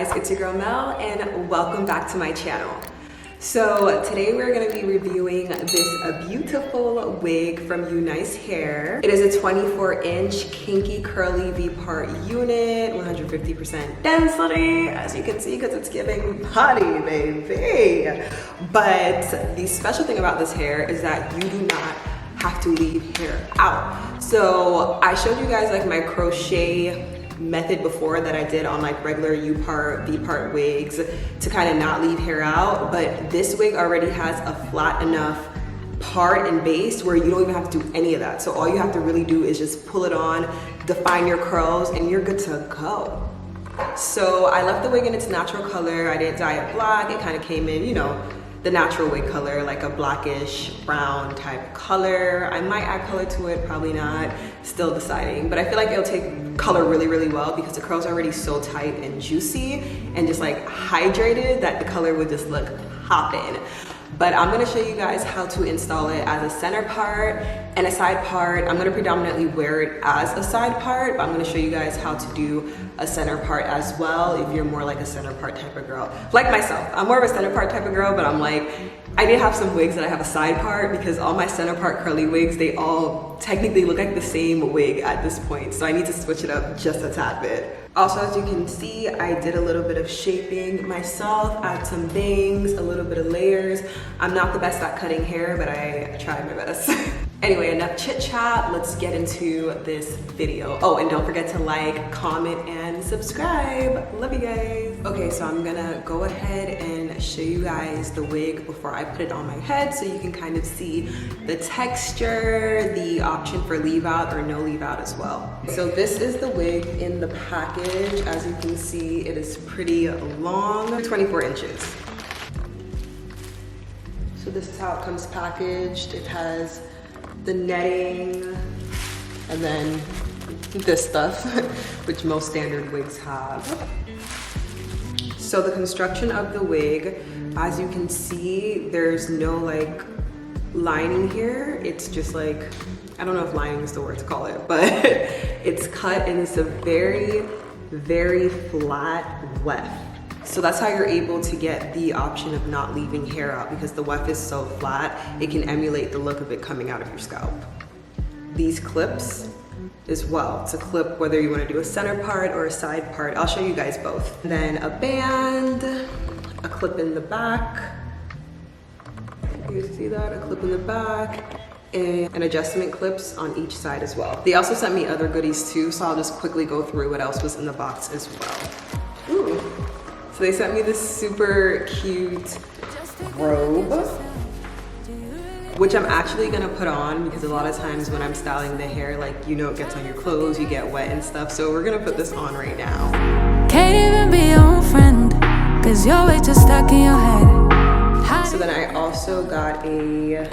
guys, it's your girl Mel and welcome back to my channel. So today we're going to be reviewing this beautiful wig from Unice hair. It is a 24-inch kinky curly V-part unit, 150% density, as you can see, because it's giving body, baby. But the special thing about this hair is that you do not have to leave hair out. So I showed you guys like my crochet method before that I did on like regular U-part, V-part wigs to kind of not leave hair out, but this wig already has a flat enough part and base where you don't even have to do any of that. So all you have to really do is just pull it on, define your curls, and you're good to go. So I left the wig in its natural color. I didn't dye it black. It kind of came in, you know, the natural wig color, like a blackish brown type color. I might add color to it, probably not, still deciding, but I feel like it'll take color really, really well because the curls are already so tight and juicy and just like hydrated that the color would just look poppin'. But I'm gonna show you guys how to install it as a center part and a side part. I'm gonna predominantly wear it as a side part, but I'm gonna show you guys how to do a center part as well if you're more like a center part type of girl. Like myself, I'm more of a center part type of girl, but I'm like, I need to have some wigs that I have a side part because all my center part curly wigs, they all technically look like the same wig at this point. So I need to switch it up just a tad bit. Also, as you can see, I did a little bit of shaping myself, add some bangs, a little bit of layers. I'm not the best at cutting hair, but I tried my best. Anyway, enough chit chat, let's get into this video. Oh, and don't forget to like, comment, and subscribe. Love you guys. Okay, so I'm gonna go ahead and show you guys the wig before I put it on my head so you can kind of see the texture, the option for leave out or no leave out as well. So this is the wig in the package. As you can see, it is pretty long, 24 inches. So this is how it comes packaged. It has the netting and then this stuff, which most standard wigs have. So the construction of the wig, as you can see, there's no like lining here. It's just like, I don't know if lining is the word to call it, but it's cut and it's a very, very flat weft. So that's how you're able to get the option of not leaving hair out because the weft is so flat, it can emulate the look of it coming out of your scalp. These clips as well, to clip whether you want to do a center part or a side part. I'll show you guys both. Then a band, a clip in the back. You see that? A clip in the back. And adjustment clips on each side as well. They also sent me other goodies too, so I'll just quickly go through what else was in the box as well. Ooh. So they sent me this super cute robe, which I'm actually gonna put on because a lot of times when I'm styling the hair, like, you know, it gets on your clothes, you get wet and stuff. So we're gonna put this on right now. Can't even be your own friend, cause you're way too stuck in your head. So then I also got a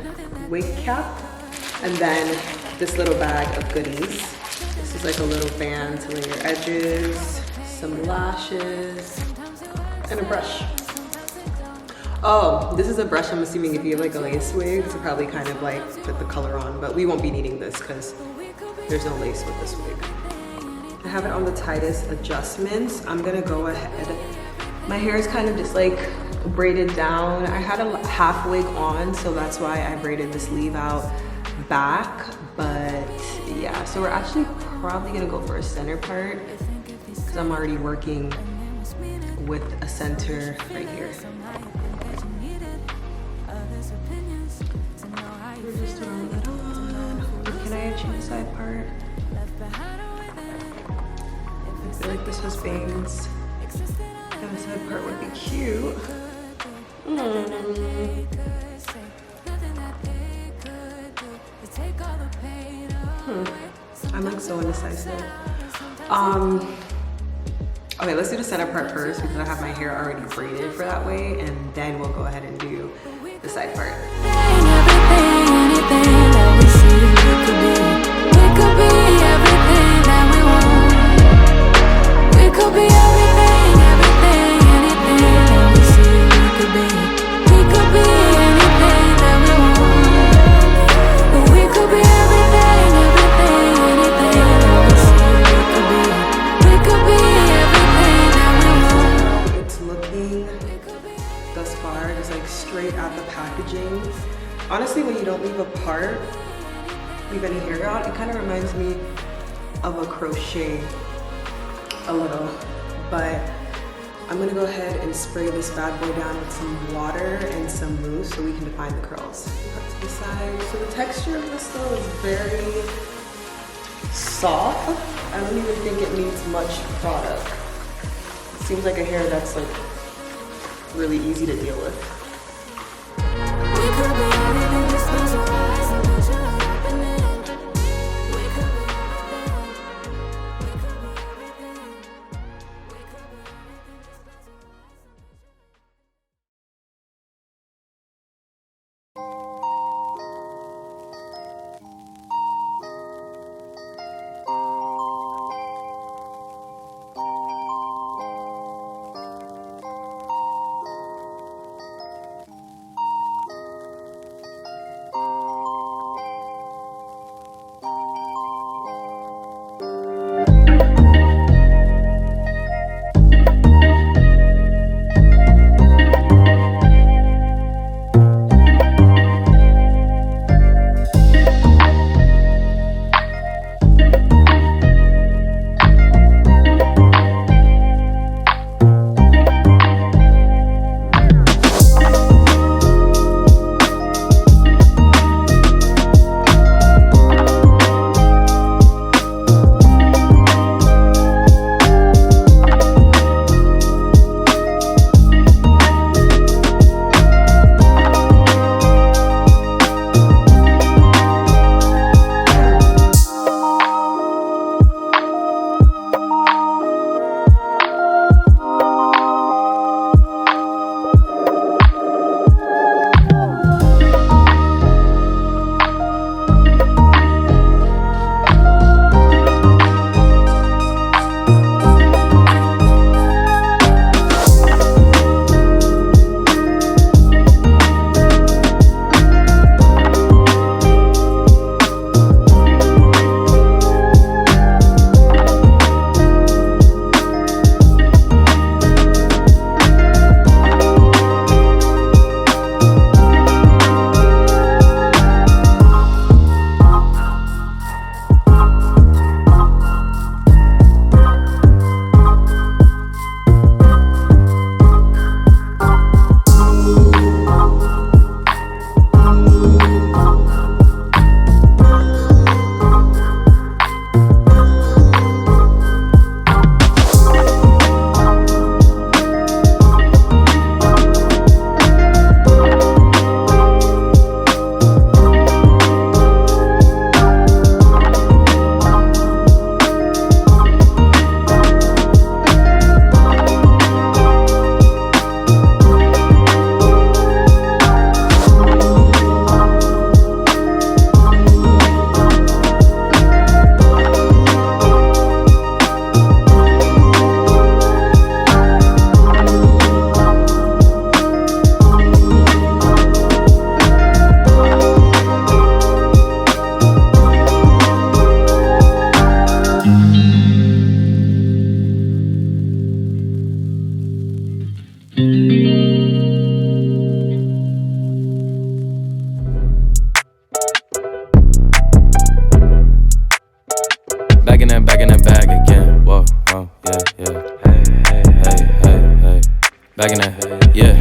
wig cap and then this little bag of goodies. This is like a little band to lay your edges, some lashes, and a brush. Oh, this is a brush I'm assuming if you have like a lace wig to probably kind of like put the color on, but we won't be needing this because there's no lace with this wig. I have it on the tightest adjustments. I'm gonna go ahead. My hair is kind of just like braided down. I had a half wig on, so that's why I braided this leave out back, but yeah, so we're actually probably gonna go for a center part because I'm already working with a center right here. We're just throwing that on. Can I change the side part? I feel like this has bangs. And the side part would be cute. I'm like so indecisive. Okay, let's do the center part first because I have my hair already braided for that way, and then we'll go ahead and do the side part. part, leave any hair out. It kind of reminds me of a crochet a little, but I'm gonna go ahead and spray this bad boy down with some water and some mousse so we can define the curls. Cut to the side. So the texture of this though is very soft. I don't even think it needs much product. It seems like a hair that's like really easy to deal with. Back in that bag again. Whoa, whoa, yeah, yeah. Hey, hey, hey, hey, hey. Back in that, yeah.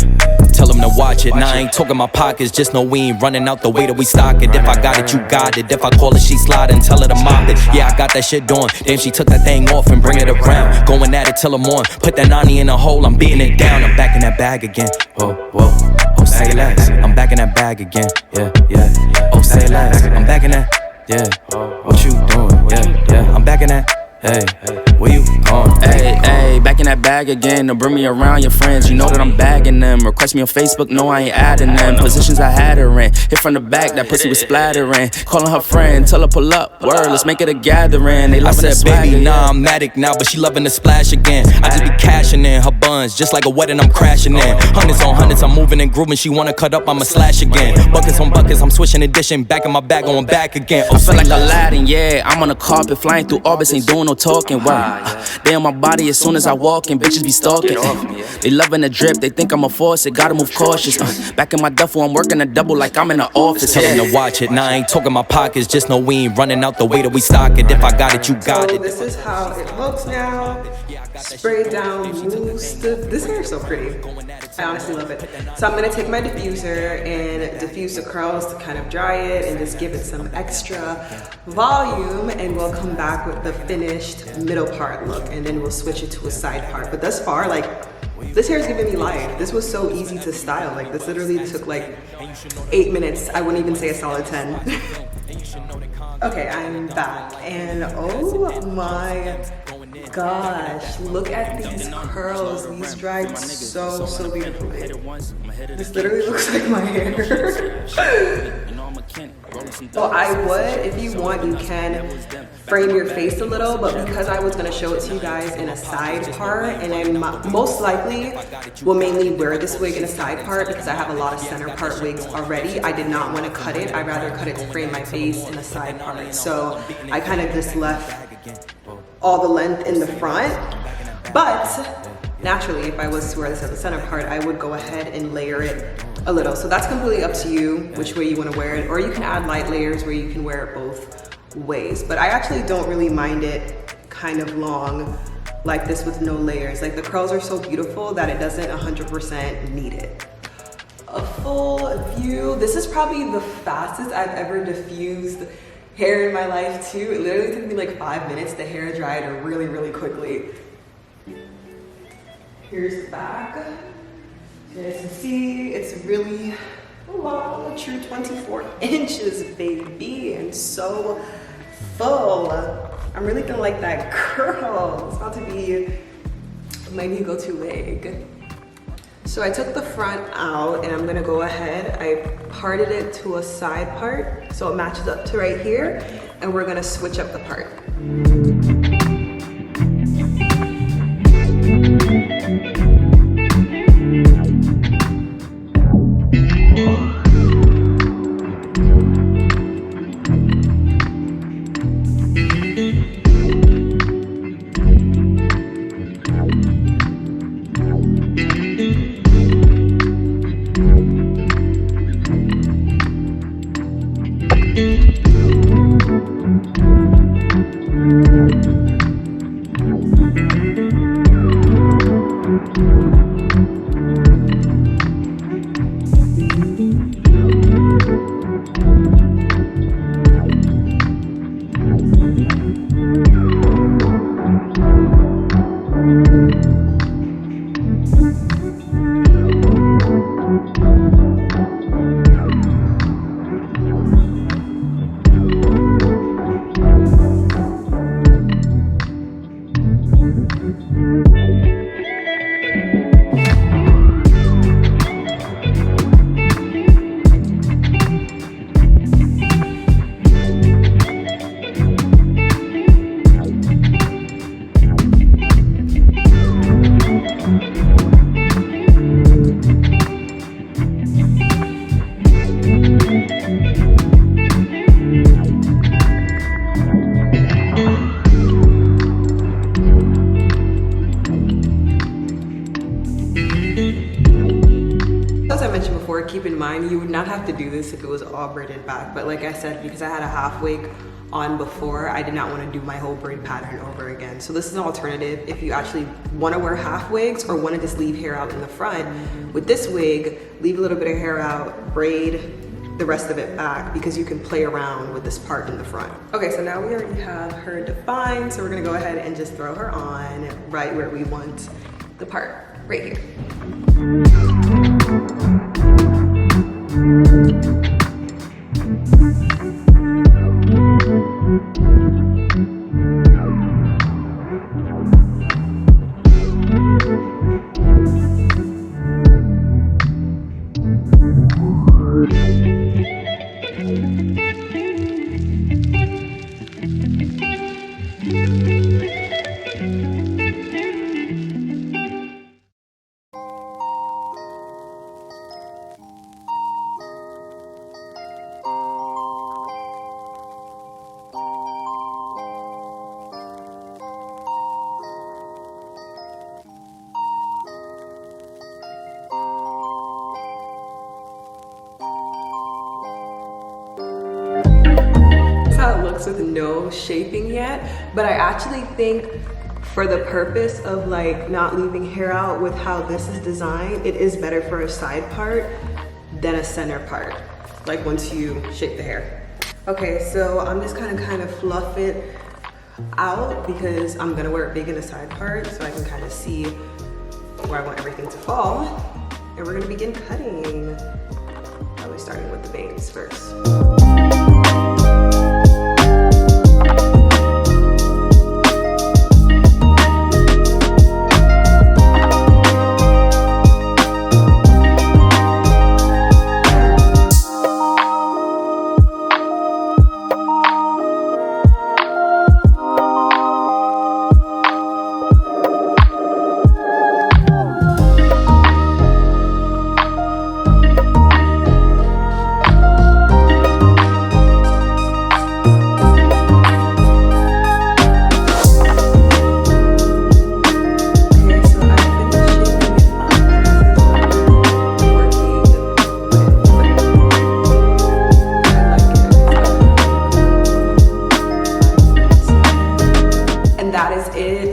Tell them to watch it. Now I ain't talking my pockets. Just know we ain't running out the way that we stock it. If I got it, you got it. If I call it, she slide and tell her to mop it. Yeah, I got that shit doing. Damn, she took that thing off and bring it around. Going at it till I'm on. Put that 90 in a hole, I'm beating it down. I'm back in that bag again. Whoa, whoa. Oh, say less. I'm back in that bag again. Yeah, yeah. Oh, say less. I'm back in that. Yeah. What you doing? Yeah, yeah. I'm back in that. Hey, where you going? Hey, hey, back in that bag again. Don't bring me around your friends. You know that I'm bagging them. Request me on Facebook, no, I ain't adding them. Positions I had her in. Hit from the back, that pussy was splattering. Calling her friend, tell her pull up. Word, let's make it a gathering. They I loving said, that swagger, baby, yeah. nah, I'm addict now, but she loving the splash again. I just be cashing in her buns, just like a wedding, I'm crashing in. Hundreds on hundreds, I'm moving and grooving. She wanna cut up, I'ma slash again. Buckets on buckets, I'm switching and dishing. Back in my bag, going back again. Oh, I feel like Aladdin, yeah. I'm on the carpet, flying through orbits, ain't doing no talking. Wow. They on my body as soon as I walk and bitches be stalking. They loving the drip, they think I'm a force, it gotta move cautious. Back in my duffel, I'm working a double like I'm in the office. Tell them to watch it. Now I ain't talking my pockets, just know we ain't running out the way that we stock it. If I got it, you got So it. this is how it looks now. Sprayed down, mousse. This hair is so pretty. I honestly love it. So I'm gonna take my diffuser and diffuse the curls to kind of dry it and just give it some extra volume, and we'll come back with the finished middle part look, and then we'll switch it to a side part. But thus far, like, this hair is giving me life. This was so easy to style. Like, this literally took like 8 minutes. I wouldn't even say a solid 10. Okay, I'm back, and oh my gosh, look at these curls. These dried so beautifully. This literally looks like my hair. So I would, if you want, you can frame your face a little, but because I was gonna show it to you guys in a side part, and I most likely will mainly wear this wig in a side part because I have a lot of center part wigs already. I did not want to cut it. I'd rather cut it to frame my face in a side part. So I kind of just left all the length in the front. But naturally, if I was to wear this as a center part, I would go ahead and layer it a little. So that's completely up to you which way you want to wear it, or you can add light layers where you can wear it both ways. But I actually don't really mind it kind of long like this with no layers. Like, the curls are so beautiful that it doesn't 100% need it. A full view. This is probably the fastest I've ever diffused hair in my life too. It literally took me like 5 minutes. The hair dried really quickly. Here's the back. You guys can see it's really long, true 24 inches, baby, and so full. I'm really gonna like that curl. It's about to be my new go-to wig. So I took the front out, and I'm gonna go ahead. I parted it to a side part so it matches up to right here, and we're gonna switch up the part. Keep in mind, you would not have to do this if it was all braided back, but like I said, because I had a half wig on before, I did not want to do my whole braid pattern over again. So this is an alternative if you actually want to wear half wigs or want to just leave hair out in the front. With this wig, leave a little bit of hair out, braid the rest of it back, because you can play around with this part in the front. Okay, so now we already have her defined, so we're gonna go ahead and just throw her on right where we want the part, right here. no shaping yet, but I actually think for the purpose of like not leaving hair out with how this is designed, it is better for a side part than a center part, like once you shape the hair. Okay, so I'm just kind of fluff it out because I'm gonna wear it big in the side part so I can kind of see where I want everything to fall. And we're gonna begin cutting. Probably starting with the bangs first.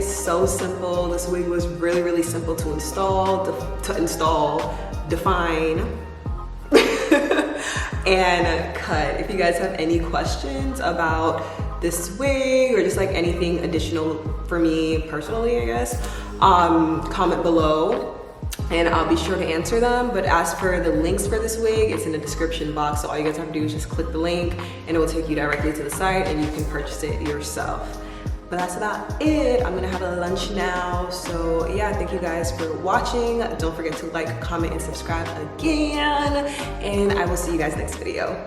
So simple. This wig was really simple to install, define, and cut. If you guys have any questions about this wig or just like anything additional for me personally, I guess, comment below and I'll be sure to answer them. But as for the links for this wig, it's in the description box. So all you guys have to do is just click the link and it will take you directly to the site and you can purchase it yourself. But that's about it. I'm gonna have a lunch now. So yeah, thank you guys for watching. Don't forget to like, comment, and subscribe again. And I will see you guys next video.